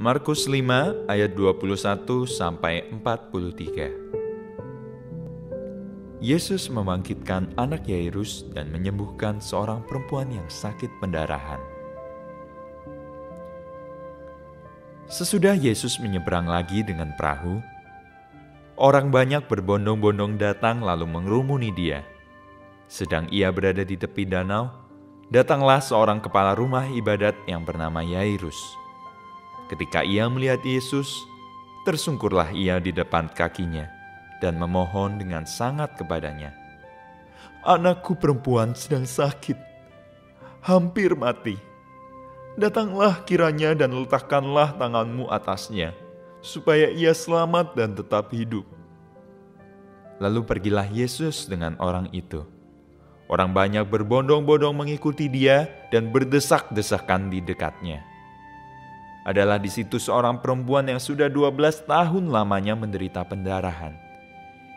Markus 5 ayat 21-43. Yesus membangkitkan anak Yairus dan menyembuhkan seorang perempuan yang sakit pendarahan. Sesudah Yesus menyeberang lagi dengan perahu, orang banyak berbondong-bondong datang lalu mengerumuni dia. Sedang ia berada di tepi danau, datanglah seorang kepala rumah ibadat yang bernama Yairus. Ketika ia melihat Yesus, tersungkurlah ia di depan kakinya dan memohon dengan sangat kepadanya. "Anakku perempuan sedang sakit, hampir mati. Datanglah kiranya dan letakkanlah tanganmu atasnya, supaya ia selamat dan tetap hidup." Lalu pergilah Yesus dengan orang itu. Orang banyak berbondong-bondong mengikuti dia dan berdesak-desakan di dekatnya. Adalah di situ seorang perempuan yang sudah 12 tahun lamanya menderita pendarahan.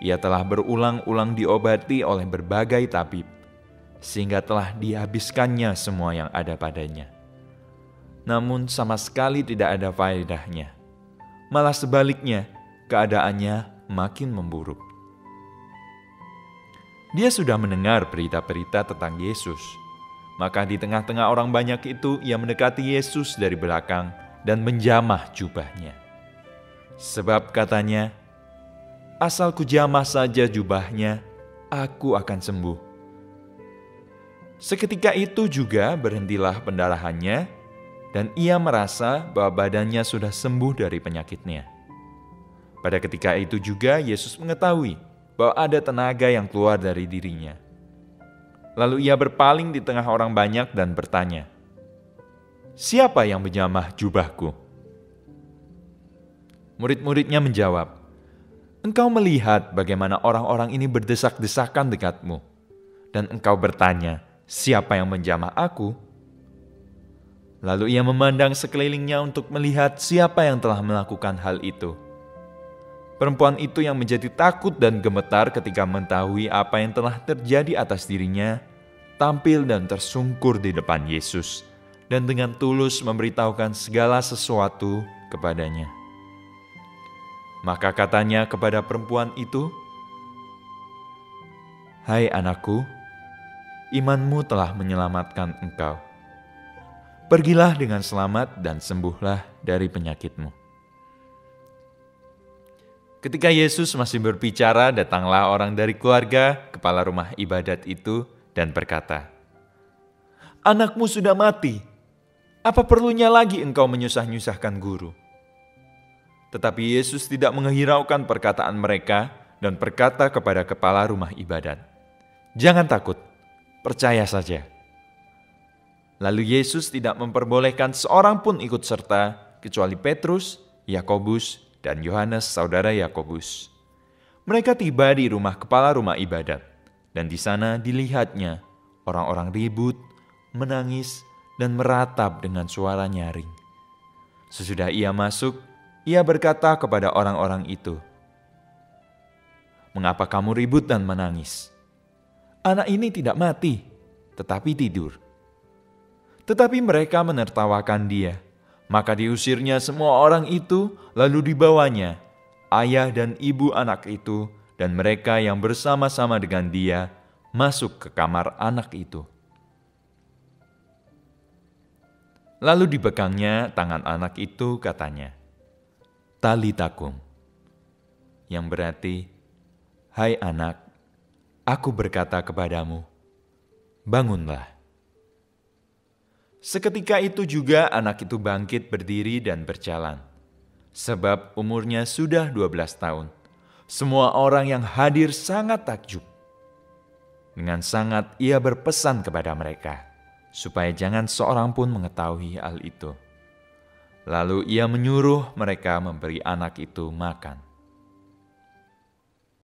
Ia telah berulang-ulang diobati oleh berbagai tabib, sehingga telah dihabiskannya semua yang ada padanya. Namun sama sekali tidak ada faedahnya. Malah sebaliknya, keadaannya makin memburuk. Dia sudah mendengar berita-berita tentang Yesus. Maka di tengah-tengah orang banyak itu, ia mendekati Yesus dari belakang dan menjamah jubahnya. Sebab katanya, "Asal kujamah saja jubahnya, aku akan sembuh." Seketika itu juga berhentilah pendarahannya, dan ia merasa bahwa badannya sudah sembuh dari penyakitnya. Pada ketika itu juga Yesus mengetahui bahwa ada tenaga yang keluar dari dirinya. Lalu ia berpaling di tengah orang banyak dan bertanya, "Siapa yang menjamah jubahku?" Murid-muridnya menjawab, "Engkau melihat bagaimana orang-orang ini berdesak-desakan dekatmu, dan engkau bertanya, 'Siapa yang menjamah aku?'" Lalu ia memandang sekelilingnya untuk melihat siapa yang telah melakukan hal itu. Perempuan itu yang menjadi takut dan gemetar ketika mengetahui apa yang telah terjadi atas dirinya, tampil dan tersungkur di depan Yesus, dan dengan tulus memberitahukan segala sesuatu kepadanya. Maka katanya kepada perempuan itu, "Hai anakku, imanmu telah menyelamatkan engkau. Pergilah dengan selamat dan sembuhlah dari penyakitmu." Ketika Yesus masih berbicara, datanglah orang dari keluarga kepala rumah ibadat itu dan berkata, "Anakmu sudah mati. Apa perlunya lagi engkau menyusah-nyusahkan guru?" Tetapi Yesus tidak menghiraukan perkataan mereka dan berkata kepada kepala rumah ibadat, "Jangan takut, percaya saja." Lalu Yesus tidak memperbolehkan seorang pun ikut serta kecuali Petrus, Yakobus, dan Yohanes saudara Yakobus. Mereka tiba di rumah kepala rumah ibadat, dan di sana dilihatnya orang-orang ribut, menangis, dan meratap dengan suara nyaring. Sesudah ia masuk, ia berkata kepada orang-orang itu, "Mengapa kamu ribut dan menangis? Anak ini tidak mati, tetapi tidur." Tetapi mereka menertawakan dia. Maka diusirnya semua orang itu, lalu dibawanya ayah dan ibu anak itu dan mereka yang bersama-sama dengan dia masuk ke kamar anak itu. Lalu dipegangnya tangan anak itu, katanya, "Talita kum," yang berarti, "Hai anak, aku berkata kepadamu, bangunlah." Seketika itu juga anak itu bangkit berdiri dan berjalan. Sebab umurnya sudah 12 tahun. Semua orang yang hadir sangat takjub. Dengan sangat ia berpesan kepada mereka, supaya jangan seorang pun mengetahui hal itu. Lalu ia menyuruh mereka memberi anak itu makan.